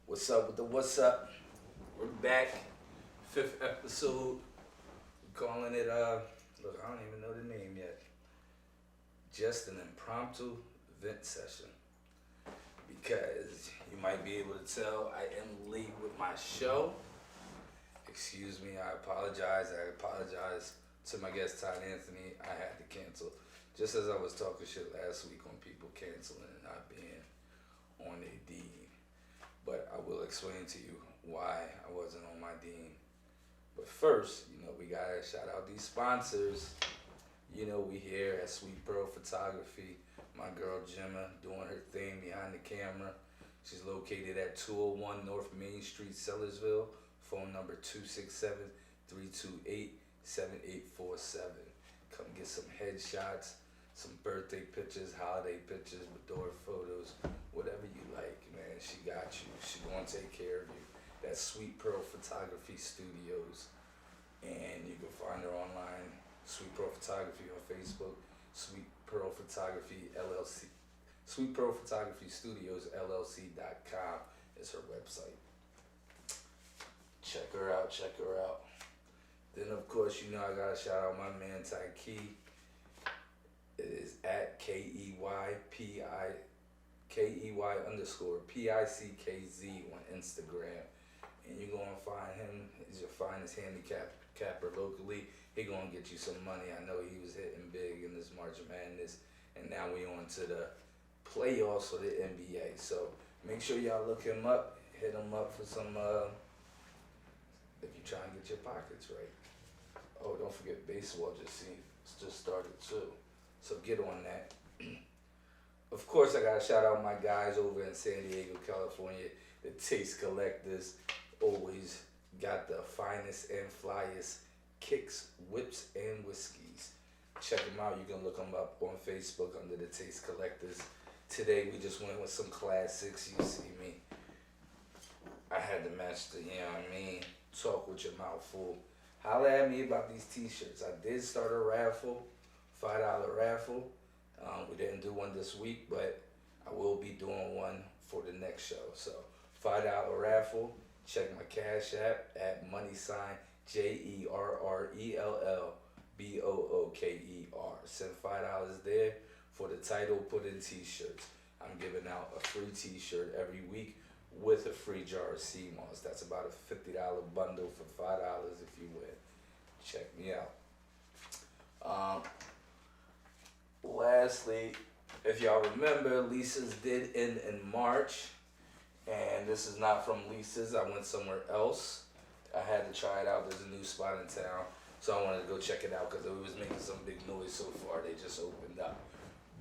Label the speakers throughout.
Speaker 1: What's up with the what's up? We're back. Fifth episode. We're calling it look, I don't even know the name yet. Just an impromptu vent session. Because you might be able to tell I am late with my show. Excuse me, I apologize. I apologize to my guest Todd Anthony. I had to cancel. Just as I was talking shit last week on people canceling and not being on a dean. But I will explain to you why I wasn't on my dean. But first, we gotta shout out these sponsors. We here at Sweet Pearl Photography. My girl Gemma doing her thing behind the camera. She's located at 201 North Main Street, Sellersville. Phone number 267-328-7847. Come get some headshots, some birthday pictures, holiday pictures, boudoir photos, whatever you like, man. She got you. She gonna take care of you. That's Sweet Pearl Photography Studios. And you can find her online, Sweet Pearl Photography on Facebook, Sweet Pearl Photography LLC. Sweet Pearl Photography Studios LLC.com is her website. Check her out, check her out. Then of course, I gotta shout out my man Ty Key. It is at KEYPICKZ on Instagram. And you're gonna find him. He's your finest handicapper locally. He gonna get you some money. I know he was hitting big in this March Madness, and now we on to the playoffs for the NBA. So make sure y'all look him up. Hit him up for some. If you try and get your pockets right. Oh, don't forget baseball just started too. So get on that. Of course, I gotta shout out my guys over in San Diego, California, the Taste Collectors. Always got the finest and flyest kicks, whips, and whiskeys. Check them out. You can look them up on Facebook under the Taste Collectors. Today we just went with some classics. You see me. I had to match the, talk with your mouth full. Holla at me about these t-shirts. I did start a raffle, $5 raffle. We didn't do one this week, but I will be doing one for the next show. So $5 raffle. Check my Cash App at $JERRELLBOOKER. Send $5 there for the title put in t-shirts. I'm giving out a free t-shirt every week with a free jar of sea moss. That's about a $50 bundle for $5 if you win. Check me out. Lastly, if y'all remember, Lisa's did end in March. And this is not from Lisa's. I went somewhere else. I had to try it out. There's a new spot in town. So I wanted to go check it out because it was making some big noise so far. They just opened up.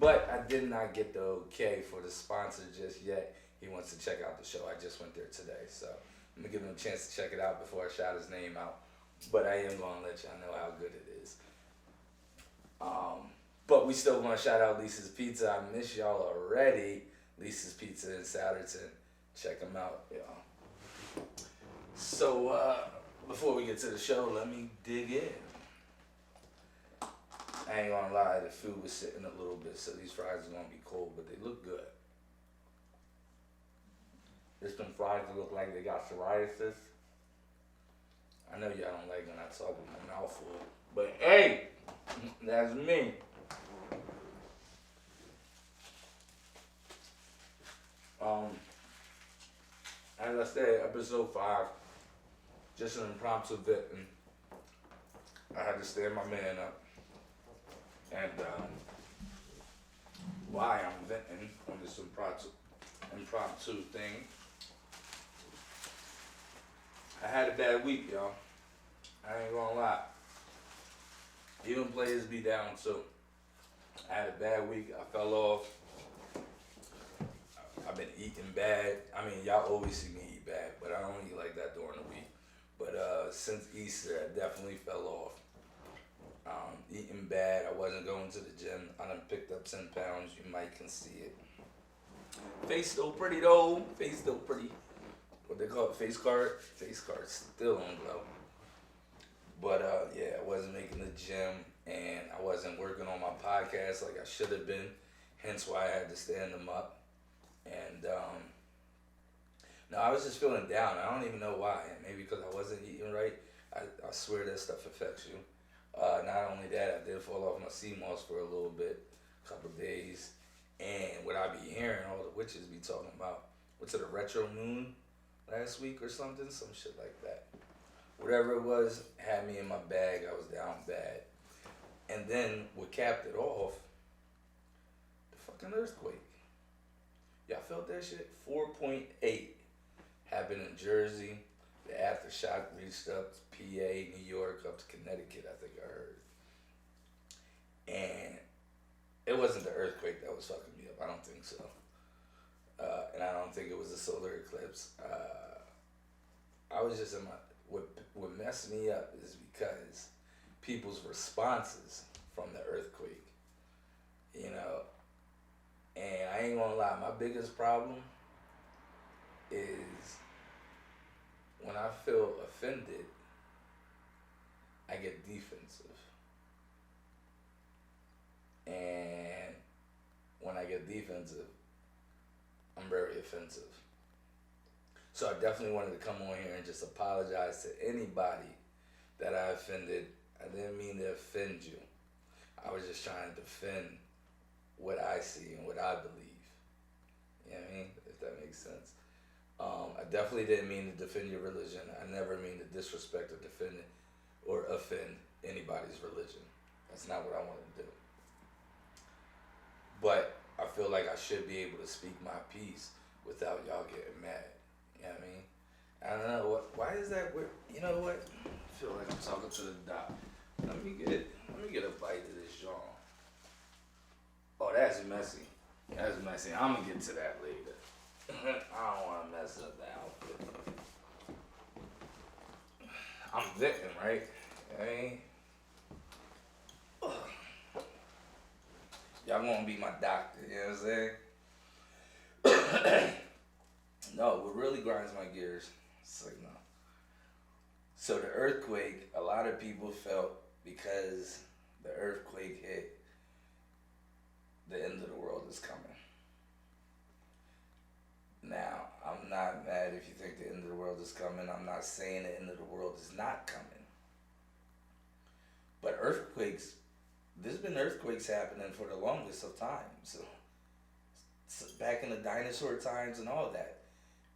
Speaker 1: But I did not get the okay for the sponsor just yet. He wants to check out the show. I just went there today. So I'm going to give him a chance to check it out before I shout his name out. But I am going to let y'all know how good it is. But we still want to shout out Lisa's Pizza. I miss y'all already. Lisa's Pizza in Souderton. Check them out, y'all. So, before we get to the show, let me dig in. I ain't gonna lie, the food was sitting a little bit, so these fries are gonna be cold, but they look good. There's some fries that look like they got psoriasis. I know y'all don't like when I talk with my mouth full, but hey, that's me. As I said, episode 5, just an impromptu venting. I had to stand my man up. And why I'm venting on this impromptu thing. I had a bad week, y'all. I ain't gonna lie. Even players be down too. I had a bad week. I fell off. I've been eating bad. I mean, y'all always see me eat bad, but I don't eat like that during the week. But since Easter, I definitely fell off. Eating bad. I wasn't going to the gym. I done picked up 10 pounds. You might can see it. Face still pretty though. Face still pretty. What they call it? Face card? Face card still on glow. But yeah, I wasn't making the gym and I wasn't working on my podcast like I should have been. Hence why I had to stand them up. And No, I was just feeling down. I don't even know why. Maybe because I wasn't eating right. I swear that stuff affects you. Not only that, I did fall off my sea moss for a little bit, a couple of days. And what I be hearing, all the witches be talking about, what's it, a retro moon last week or something? Some shit like that. Whatever it was, had me in my bag. I was down bad. And then what capped it off, the fucking earthquake. Y'all felt that shit? 4.8 happened in Jersey. The aftershock reached up to PA, New York, up to Connecticut, I think I heard. And it wasn't the earthquake that was fucking me up. I don't think so. And I don't think it was a solar eclipse. I was just in my... What messed me up is because people's responses from the earthquake, you know. And I ain't gonna lie, my biggest problem is when I feel offended, I get defensive. And when I get defensive, I'm very offensive. So I definitely wanted to come on here and just apologize to anybody that I offended. I didn't mean to offend you. I was just trying to defend what I see and what I believe. You know what I mean? If that makes sense. I definitely didn't mean to defend your religion. I never mean to disrespect or defend it or offend anybody's religion. That's not what I want to do. But I feel like I should be able to speak my piece without y'all getting mad. You know what I mean? I don't know why is that weird? You know what? I feel like I'm talking to the doc. Let me get a bite of this Jean. Oh, that's messy. That's messy. I'm gonna get to that later. I don't wanna mess up the outfit. I'm victim, right? You know what I mean? Y'all gonna be my doctor, you know what I'm saying? No, what really grinds my gears, it's like, no. So the earthquake, a lot of people felt because the earthquake hit, the end of the world is coming. Now, I'm not mad if you think the end of the world is coming. I'm not saying the end of the world is not coming. But earthquakes, there's been earthquakes happening for the longest of time. So back in the dinosaur times and all that.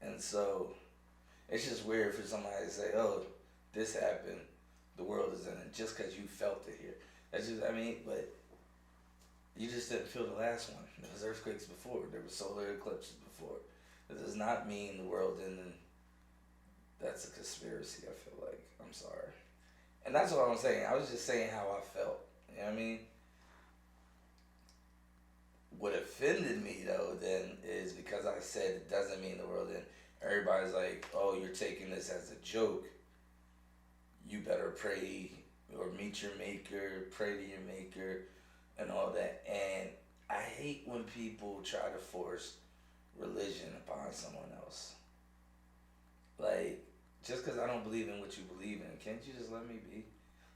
Speaker 1: And so it's just weird for somebody to say, oh, this happened, the world is ending, just because you felt it here. That's just, I mean, but you just didn't feel the last one. There was earthquakes before. There were solar eclipses before. It does not mean the world ending. That's a conspiracy, I feel like. I'm sorry. And that's what I'm saying. I was just saying how I felt. You know what I mean? What offended me, though, then, is because I said it doesn't mean the world end. Everybody's like, oh, you're taking this as a joke. You better pray or meet your maker, pray to your maker, and all that. And I hate when people try to force religion upon someone else. Like, just because I don't believe in what you believe in, can't you just let me be?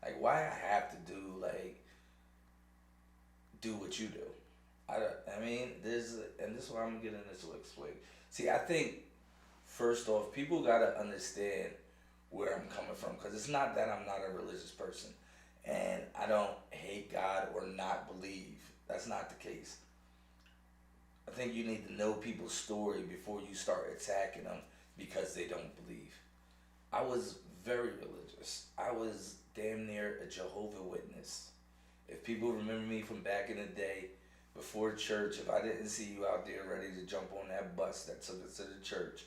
Speaker 1: Like, why I have to do what you do? I mean, and this is why I'm getting this to explain. See, I think, first off, people gotta understand where I'm coming from, because it's not that I'm not a religious person, and I don't hate God or not believe. That's not the case. I think you need to know people's story before you start attacking them because they don't believe. I was very religious. I was damn near a Jehovah's Witness. If people remember me from back in the day, before church, if I didn't see you out there ready to jump on that bus that took us to the church,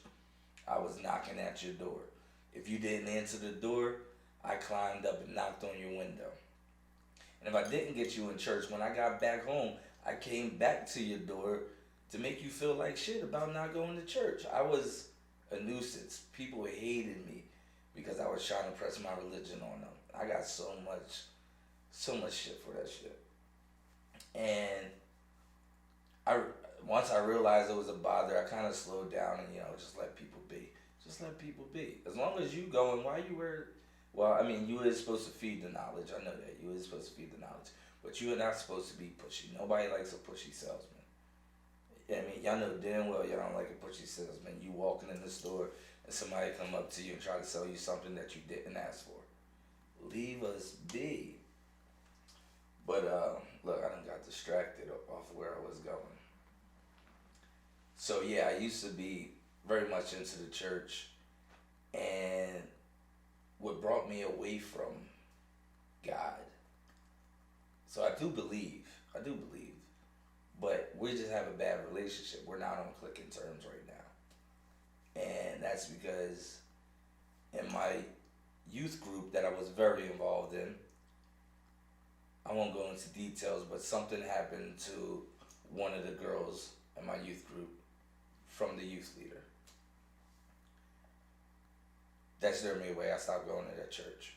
Speaker 1: I was knocking at your door. If you didn't answer the door, I climbed up and knocked on your window. And if I didn't get you in church, when I got back home, I came back to your door to make you feel like shit about not going to church. I was a nuisance. People hated me because I was trying to press my religion on them. I got so much shit for that shit. And once I realized it was a bother, I kind of slowed down and, just let people be. Just let people be. As long as you going, why you were... Well, I mean, you is supposed to feed the knowledge. I know that. You is supposed to feed the knowledge. But you are not supposed to be pushy. Nobody likes a pushy salesman. Yeah, I mean, y'all know damn well y'all don't like a pushy salesman. You walking in the store and somebody come up to you and try to sell you something that you didn't ask for. Leave us be. But look, I done got distracted off where I was going. So yeah, I used to be very much into the church, and what brought me away from God. So I do believe, but we just have a bad relationship. We're not on clicking terms right now, and that's because in my youth group that I was very involved in, I won't go into details, but something happened to one of the girls in my youth group from the youth leader. That scared me away. I stopped going to that church.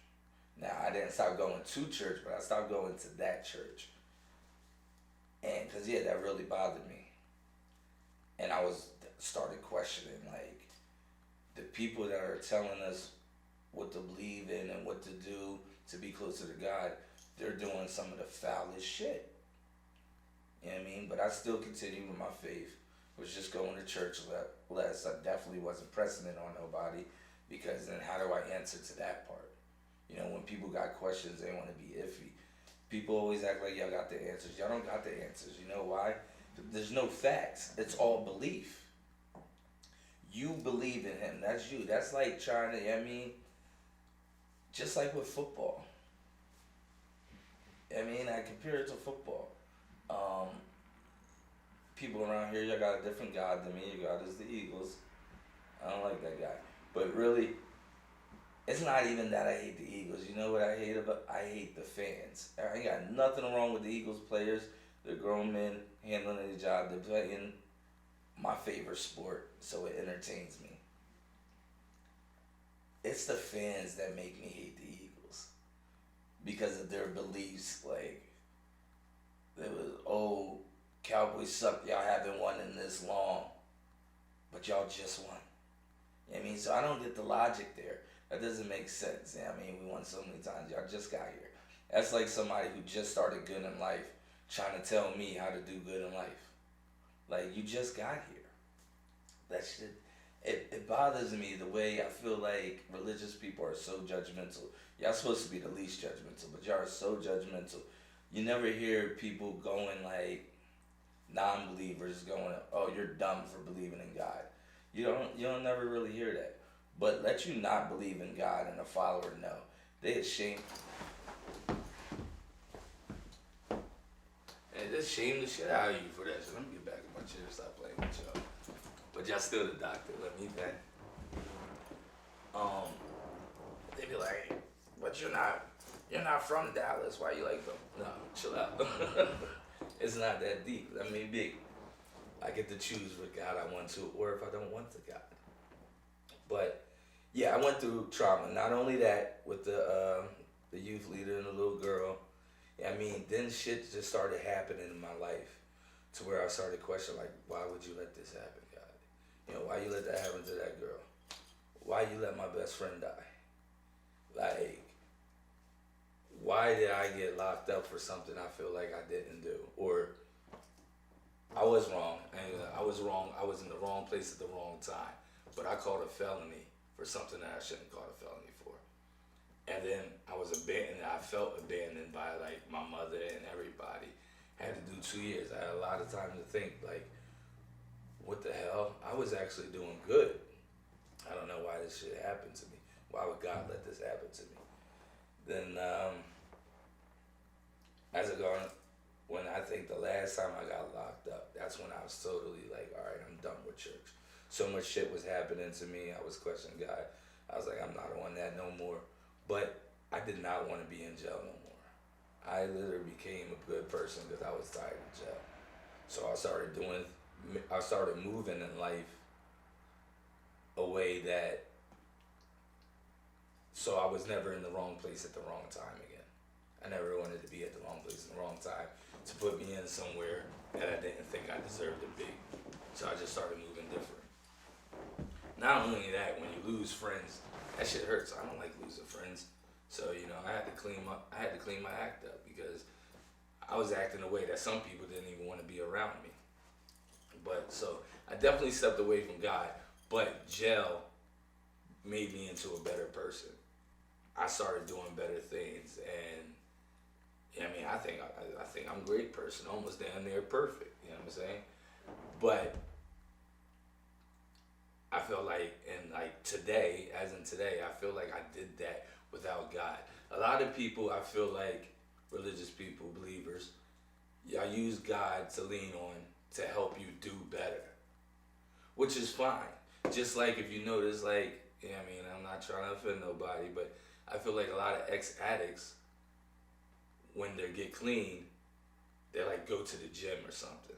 Speaker 1: Now, I didn't stop going to church, but I stopped going to that church. And, because, yeah, that really bothered me. And I started questioning, like, the people that are telling us what to believe in and what to do to be closer to God, they're doing some of the foulest shit. You know what I mean? But I still continued with my faith. Was just going to church less. I definitely wasn't pressing it on nobody, because then how do I answer to that part? You know, when people got questions, they want to be iffy. People always act like y'all got the answers. Y'all don't got the answers. You know why? There's no facts. It's all belief. You believe in him. That's you. That's like trying to, I mean, just like with football. I mean, I compare it to football. People around here, y'all got a different God than me. Your God is the Eagles. I don't like that guy. But really, it's not even that I hate the Eagles. You know what I hate about? I hate the fans. I ain't got nothing wrong with the Eagles players. They're grown men handling their job. They're playing my favorite sport, so it entertains me. It's the fans that make me hate the Eagles because of their beliefs. Like, it was, oh, Cowboys suck. Y'all haven't won in this long, but y'all just won. You know what I mean? So I don't get the logic there. That doesn't make sense. I mean, we won so many times. Y'all just got here. That's like somebody who just started good in life trying to tell me how to do good in life. Like, you just got here. That shit, it bothers me the way I feel like religious people are so judgmental. Y'all supposed to be the least judgmental, but y'all are so judgmental. You never hear people going like, non-believers going, oh, you're dumb for believing in God. You don't never really hear that. But let you not believe in God and a follower know. They ashamed. And they shame the shit out of you for that. So let me get back in my chair and stop playing with y'all. But y'all still the doctor. Let me back. They be like, but you're not from Dallas. Why you like them? No, chill out. It's not that deep. I mean, big. I get to choose what God I want to, or if I don't want the God. But yeah, I went through trauma. Not only that with the youth leader and the little girl. I mean, then shit just started happening in my life to where I started questioning, like, why would you let this happen, God? You know, why you let that happen to that girl? Why you let my best friend die? Like, why did I get locked up for something I feel like I didn't do? Or I was wrong. I was wrong. I was in the wrong place at the wrong time. But I called a felony for something that I shouldn't call a felony for. And then I was abandoned. I felt abandoned by like my mother and everybody. Had to do 2 years. I had a lot of time to think, like, what the hell? I was actually doing good. I don't know why this shit happened to me. Why would God let this happen to me? Then, as it gone, when I think the last time I got locked up, that's when I was totally like, all right, I'm done with church. So much shit was happening to me. I was questioning God. I was like, I'm not on that no more. But I did not want to be in jail no more. I literally became a good person because I was tired of jail. So I started moving in life a way that, so I was never in the wrong place at the wrong time again. I never wanted to be at the wrong place at the wrong time to put me in somewhere that I didn't think I deserved to be. So I just started moving different. Not only that, when you lose friends, that shit hurts. I don't like losing friends. So, you know, I had to clean my act up because I was acting a way that some people didn't even want to be around me. But so I definitely stepped away from God. But jail made me into a better person. I started doing better things, and yeah, I mean, I think I'm a great person, almost damn near perfect. You know what I'm saying? But I feel like, and like today, as in today, I feel like I did that without God. A lot of people, I feel like religious people, believers, y'all use God to lean on to help you do better, which is fine. Just like if you notice, like, yeah, I mean, I'm not trying to offend nobody, but I feel like a lot of ex-addicts, when they get clean, they like go to the gym or something.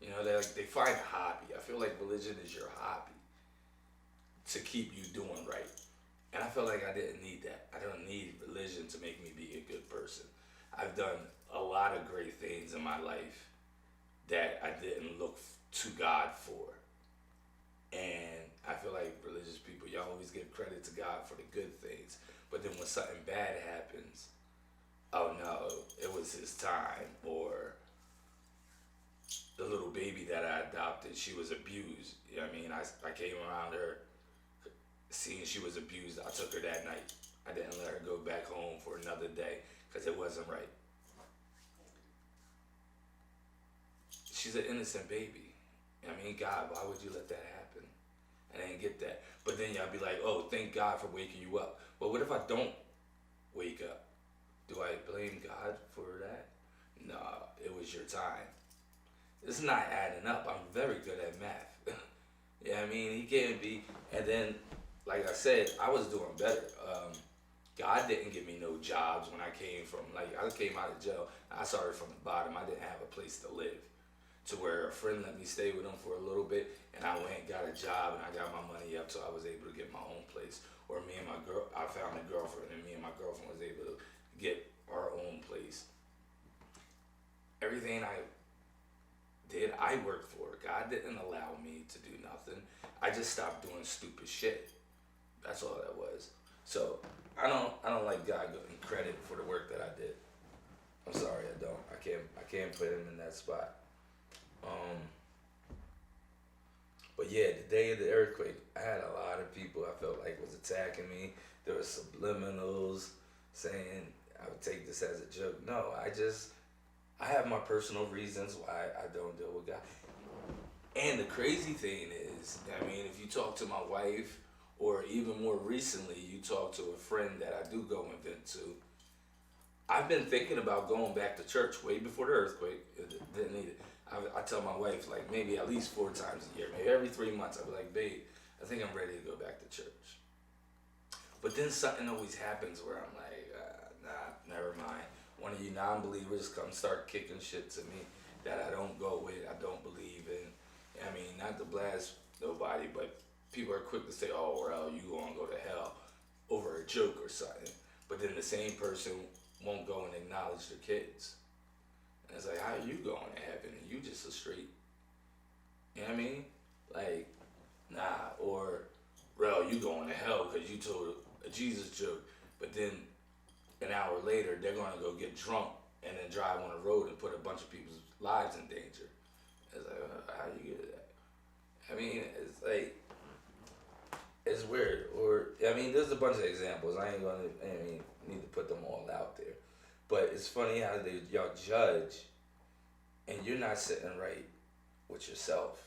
Speaker 1: You know, they find a hobby. I feel like religion is your hobby to keep you doing right. And I felt like I didn't need that. I don't need religion to make me be a good person. I've done a lot of great things in my life that I didn't look to God for. And I feel like religious people, y'all always give credit to God for the good things. But then when something bad happens, oh no, it was his time. Or the little baby that I adopted, she was abused. You know what I mean? I came around her, seeing she was abused. I took her that night. I didn't let her go back home for another day because it wasn't right. She's an innocent baby. I mean, God, why would you let that happen? I didn't get that. But then y'all be like, oh, thank God for waking you up. But what if I don't wake up? Do I blame God for that? No, it was your time. It's not adding up. I'm very good at math. Yeah, I mean, he can't be. And then, like I said, I was doing better. God didn't give me no jobs when I came from, like, I came out of jail. I started from the bottom. I didn't have a place to live. To where a friend let me stay with him for a little bit, and I went and got a job, and I got my money up so I was able to get my own place. Or me and my girl, I found a girlfriend, and me and my girlfriend was able to get our own place. Everything I did, I worked for. God didn't allow me to do nothing. I just stopped doing stupid shit. That's all that was. So I don't like God getting credit for the work that I did. I'm sorry, I don't. I can't put him in that spot. But yeah, the day of the earthquake, I had a lot of people I felt like was attacking me. There were subliminals saying I would take this as a joke. No, I have my personal reasons why I don't deal with God. And the crazy thing is, I mean, if you talk to my wife, or even more recently, you talk to a friend that I do go and vent to, I've been thinking about going back to church way before the earthquake. Didn't need it. I tell my wife, like, maybe at least 4 times a year, maybe every 3 months, I'll be like, babe, I think I'm ready to go back to church. But then something always happens where I'm like, nah, never mind. One of you non-believers come start kicking shit to me that I don't go with, I don't believe in. I mean, not to blast nobody, but people are quick to say, oh, well, you gonna go to hell over a joke or something. But then the same person won't go and acknowledge their kids. And it's like, how are you going to heaven? And you just a straight, you know what I mean? Like, nah. Or, well, you going to hell because you told a Jesus joke. But then an hour later, they're going to go get drunk and then drive on the road and put a bunch of people's lives in danger. It's like, how you get that? I mean, it's like, it's weird. Or, I mean, there's a bunch of examples. I mean, need to put them all out there. But it's funny how y'all judge, and you're not sitting right with yourself,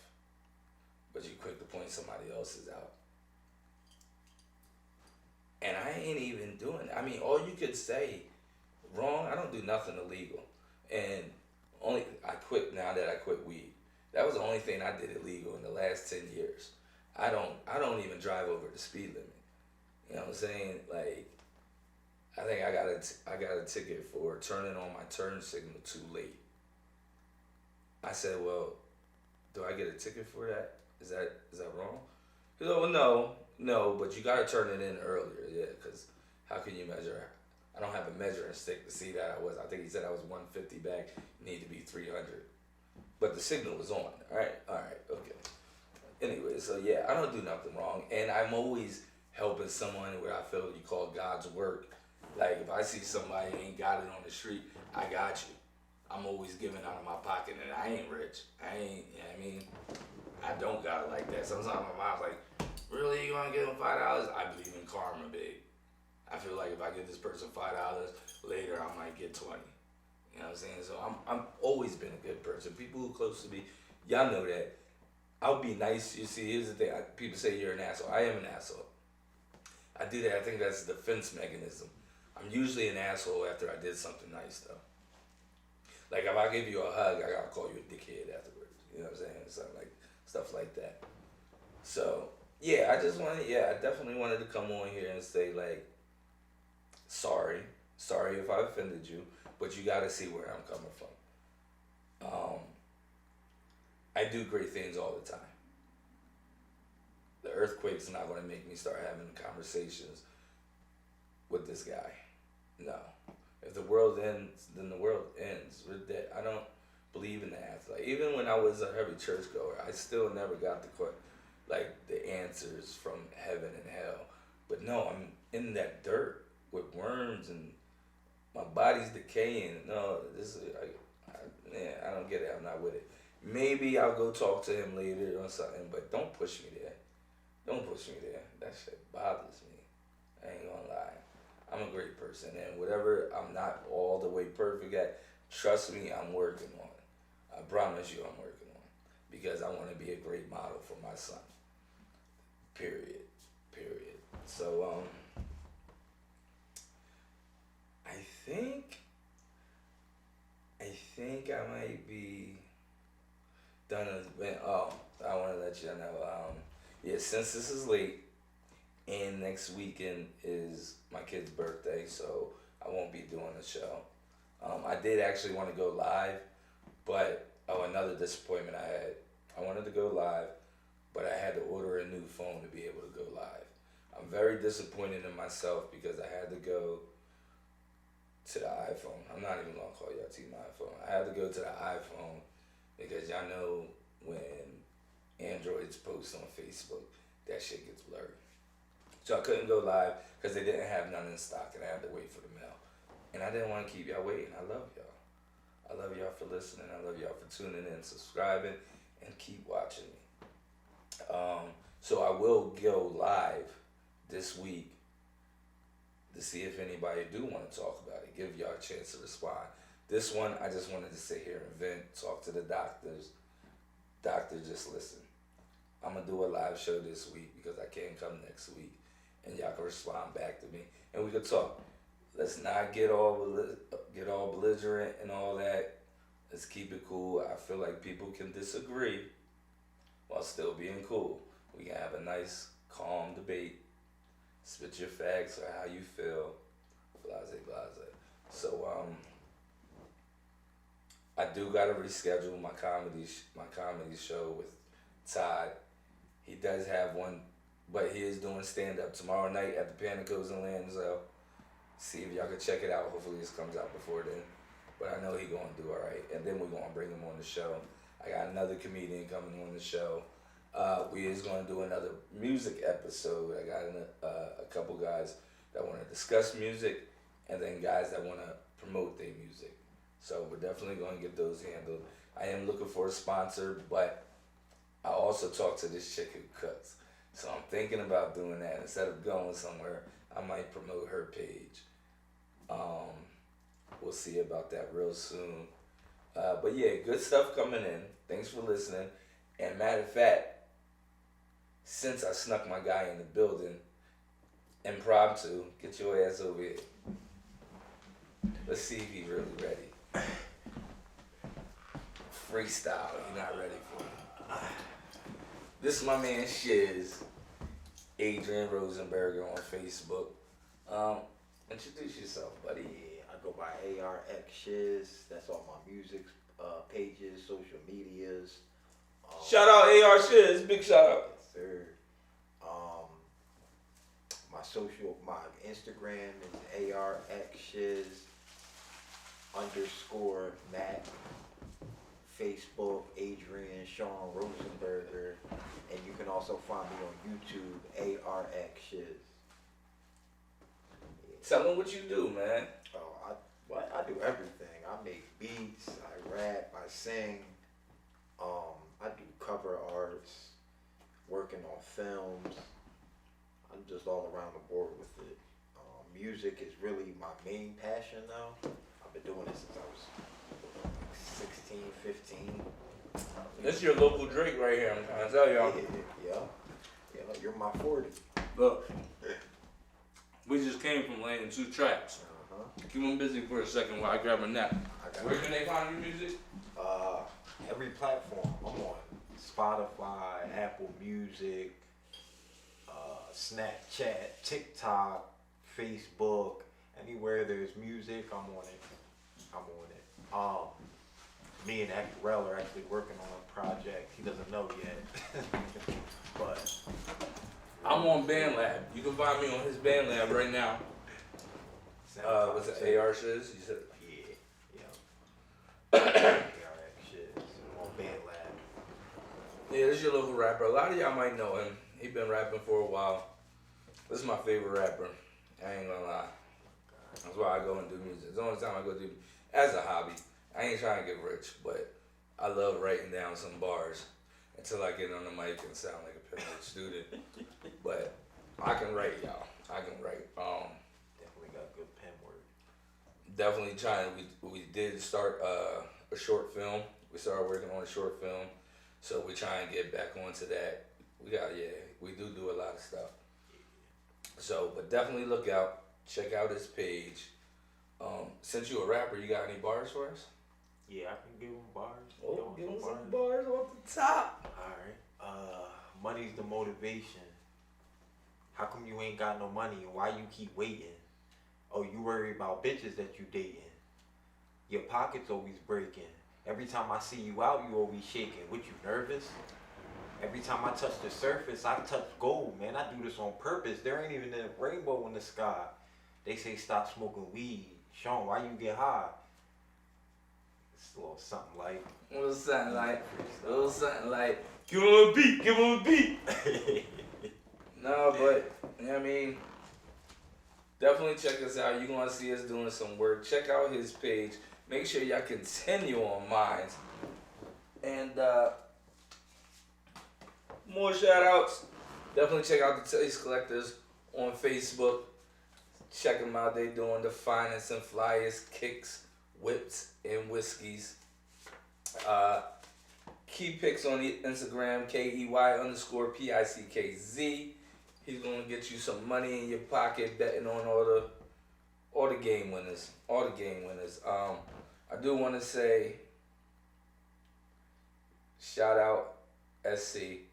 Speaker 1: but you're quick to point somebody else's out. And I ain't even doing it. I mean, all you could say wrong, I don't do nothing illegal. And I quit now that I quit weed. That was the only thing I did illegal in the last 10 years. I don't even drive over the speed limit. You know what I'm saying? Like, I think I got a ticket for turning on my turn signal too late. I said, well, do I get a ticket for that? Is that wrong? He goes, well, no, but you got to turn it in earlier, yeah, because how can you measure? I don't have a measuring stick to see that I think he said I was 150 back, need to be 300. But the signal was on, all right, okay. Anyway, so yeah, I don't do nothing wrong, and I'm always helping someone where I feel you call God's work. Like, if I see somebody ain't got it on the street, I got you. I'm always giving out of my pocket, and I ain't rich. I ain't, you know what I mean? I don't got it like that. Sometimes my mom's like, really, you gonna give them $5? I believe in karma, big. I feel like if I give this person $5, later I might get 20. You know what I'm saying? So I'm always been a good person. People who close to me, y'all know that. I'll be nice. You see, here's the thing. People say you're an asshole. I am an asshole. I do that. I think that's a defense mechanism. I'm usually an asshole after I did something nice, though. Like if I give you a hug, I gotta call you a dickhead afterwards. You know what I'm saying? Something like stuff like that. So yeah, I definitely wanted to come on here and say like, sorry if I offended you, but you gotta see where I'm coming from. I do great things all the time. The earthquake's not gonna make me start having conversations with this guy. No. If the world ends, then the world ends. We're dead. I don't believe in the afterlife. Even when I was a heavy churchgoer, I still never got the answers from heaven and hell. But no, I'm in that dirt with worms and my body's decaying. No, I don't get it. I'm not with it. Maybe I'll go talk to him later or something, but don't push me there. Don't push me there. That shit bothers me. I ain't gonna lie. I'm a great person, and whatever I'm not all the way perfect at, trust me, I'm working on it. I promise you I'm working on it. Because I want to be a great model for my son. Period. So, I think I might be done. I want to let you know, since this is late, and next weekend is my kid's birthday, so I won't be doing the show. I did actually want to go live, but another disappointment I had. I wanted to go live, but I had to order a new phone to be able to go live. I'm very disappointed in myself because I had to go to the iPhone. I'm not even gonna call y'all Team iPhone. I had to go to the iPhone because y'all know when Androids post on Facebook, that shit gets blurry. So I couldn't go live because they didn't have none in stock, and I had to wait for the mail. And I didn't want to keep y'all waiting. I love y'all. I love y'all for listening. I love y'all for tuning in, subscribing, and keep watching me. So I will go live this week to see if anybody do want to talk about it. Give y'all a chance to respond. This one, I just wanted to sit here and vent, talk to the doctors. Doctor, just listen. I'm going to do a live show this week because I can't come next week. And y'all can respond back to me. And we can talk. Let's not get all belligerent and all that. Let's keep it cool. I feel like people can disagree while still being cool. We can have a nice, calm debate. Spit your facts or how you feel. Blase. So, I do gotta reschedule my comedy show with Todd. He does have one, but he is doing stand-up tomorrow night at the Panicos in Lansdale. See if y'all can check it out. Hopefully this comes out before then. But I know he gonna do all right. And then we're gonna bring him on the show. I got another comedian coming on the show. We is gonna do another music episode. I got a couple guys that want to discuss music, and then guys that want to promote their music. So we're definitely gonna get those handled. I am looking for a sponsor, but I also talked to this chick who cooks. So I'm thinking about doing that. Instead of going somewhere, I might promote her page. We'll see about that real soon. But yeah, good stuff coming in. Thanks for listening. And matter of fact, since I snuck my guy in the building, impromptu, get your ass over here. Let's see if he's really ready. Freestyle, you're not ready for it. This is my man Shiz, Adrian Rosenberger on Facebook. Introduce yourself, buddy.
Speaker 2: Yeah, I go by ARX Shiz. That's all my music pages, social medias.
Speaker 1: Shout out AR Shiz, big shout out.
Speaker 2: Yes, sir. My Instagram is ARX Shiz _Matt. Facebook, Adrian Sean Rosenberger, and you can also find me on YouTube, ARX Shiz.
Speaker 1: Tell them what you do, man.
Speaker 2: I do everything. I make beats, I I sing. I do cover arts, working on films. I'm just all around the board with it. Music is really my main passion now. I've been doing it since I was like 16, 15.
Speaker 1: This your local Drake right here. I'm trying to tell y'all.
Speaker 2: Yeah, you're my 40.
Speaker 1: Look, we just came from laying 2 tracks. Keep them busy for a second while I grab a nap. Where can they find your music?
Speaker 2: Every platform. I'm on Spotify, Apple Music, Snapchat, TikTok, Facebook. Anywhere there's music, I'm on it. Me and Acurel are actually working on a project. He doesn't know yet, but
Speaker 1: I'm on BandLab. You can find me on his BandLab right now. What's it? AR shiz? You said.
Speaker 2: Yeah. ARX shit on BandLab.
Speaker 1: Yeah, this is your local rapper. A lot of y'all might know him. He been rapping for a while. This is my favorite rapper. I ain't gonna lie. That's why I go and do music. It's the only time I go do as a hobby. I ain't trying to get rich, but I love writing down some bars until I get on the mic and sound like a Penwood student. But I can write, y'all. I can write.
Speaker 2: Definitely got good pen work.
Speaker 1: Definitely trying. We did start a short film. We started working on a short film, so we try and get back onto that. We do a lot of stuff. So, but definitely look out. Check out his page. Since you a rapper, you got any bars for us?
Speaker 2: Yeah, I can give him bars.
Speaker 1: Oh, give him some bars off the top.
Speaker 2: Alright. Money's the motivation. How come you ain't got no money and why you keep waiting? Oh, you worry about bitches that you dating. Your pocket's always breaking. Every time I see you out, you always shaking. What, you nervous? Every time I touch the surface, I touch gold, man. I do this on purpose. There ain't even a rainbow in the sky. They say stop smoking weed. Sean, why you get high? It's a little something like.
Speaker 1: A little something like. Give him a beat. No, but, you know what I mean? Definitely check us out. You're going to see us doing some work. Check out his page. Make sure y'all continue on mine. And, more shout outs. Definitely check out the Taste Collectors on Facebook. Check them out. They doing the finest and flyest kicks, whips, and whiskeys. Key Pics on the Instagram, KEY_PICKZ. He's gonna get you some money in your pocket betting on all the game winners. I do want to say shout out SC.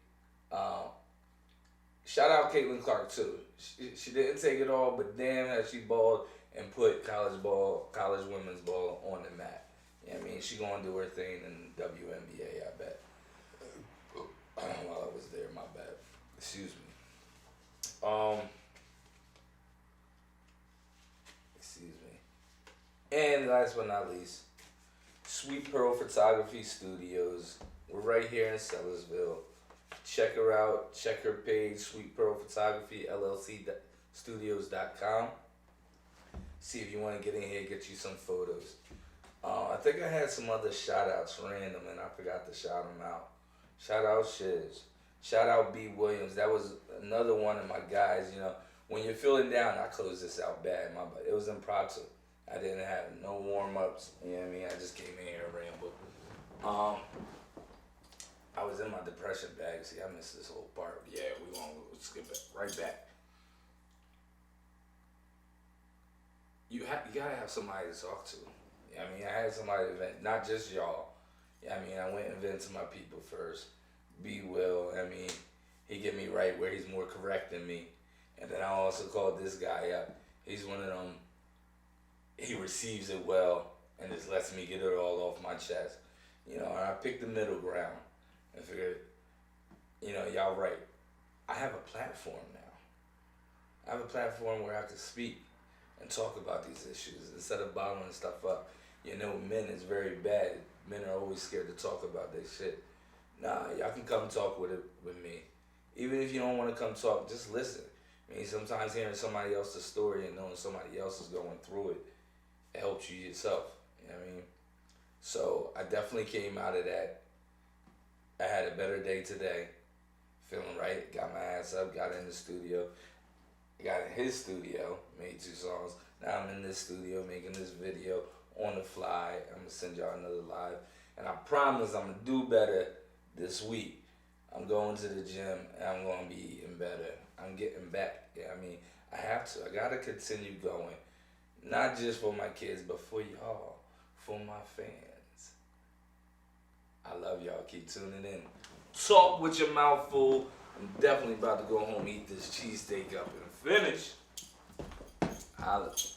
Speaker 1: Shout out Caitlin Clark too. She didn't take it all, but damn how she balled and put college women's ball on the map. You know what I mean? She gonna do her thing in WNBA, I bet. While I was there, my bad. Excuse me. And last but not least, Sweet Pearl Photography Studios. We're right here in Sellersville. Check her out. Check her page, Sweet Pearl Photography LLC Studios.com. See if you want to get in here, get you some photos. I think I had some other shout outs random and I forgot to shout them out. Shout out Shiz. Shout out B. Williams. That was another one of my guys, you know. When you're feeling down, I closed this out bad. It was impromptu. I didn't have no warm-ups. You know what I mean? I just came in here and rambled. I was in my depression bag. See, I missed this whole part. Yeah, we're going to skip it right back. You got to have somebody to talk to. You know what I mean? I had somebody to vent, not just y'all. You know what I mean? I went and vented to my people first. B. Will, I mean, he get me right where he's more correct than me. And then I also called this guy up. He's one of them, he receives it well and just lets me get it all off my chest. You know, and I picked the middle ground and figured, you know, y'all right. I have a platform now. I have a platform where I can speak and talk about these issues instead of bottling stuff up. You know, men is very bad. Men are always scared to talk about this shit. Nah, y'all can come talk with me. Even if you don't want to come talk, just listen. I mean, sometimes hearing somebody else's story and knowing somebody else is going through it, it helps you yourself. You know what I mean? So I definitely came out of that. I had a better day today. Feeling right. Got my ass up. Got in the studio. Got in his studio. Made 2 songs. Now I'm in this studio making this video on the fly. I'm going to send y'all another live. And I promise I'm going to do better this week. I'm going to the gym and I'm going to be eating better. I'm getting back. Yeah, I mean, I have to. I got to continue going. Not just for my kids, but for y'all. For my fans. I love y'all. Keep tuning in. Talk with your mouth full. I'm definitely about to go home, eat this cheesesteak up and finish. Holla.